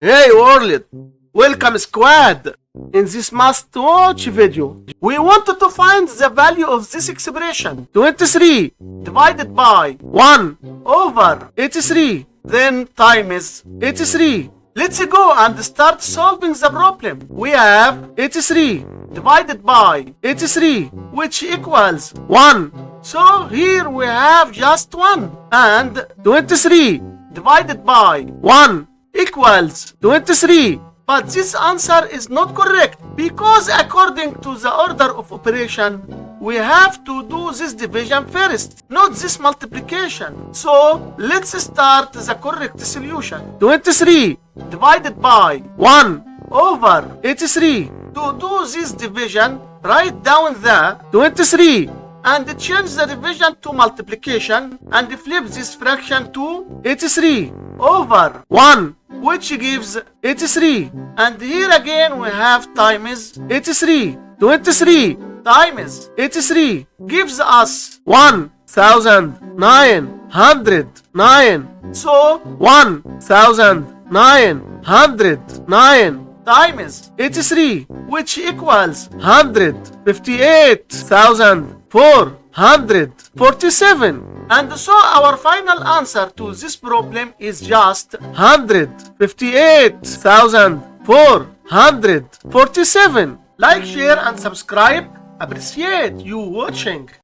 Hey world, welcome squad. In this must-watch video, we wanted to find the value of this expression 23 divided by 1 over 83, then times 83. Let's go and start solving the problem. We have 83 divided by 83, which equals 1. So here we have just 1. And 23 divided by 1 equals 23. But this answer is not correct because according to the order of operation, we have to do this division first, not this multiplication. So let's start the correct solution. 23 divided by 1 over 83. To do this division, write down the 23 and change the division to multiplication and flip this fraction to 83 over 1, which gives 83. And here again we have times 83. 23 times 83 gives us 1,909. So 1,909 times 83, which equals 158,447. And so our final answer to this problem is just 158,447. Like, share and subscribe. Appreciate you watching.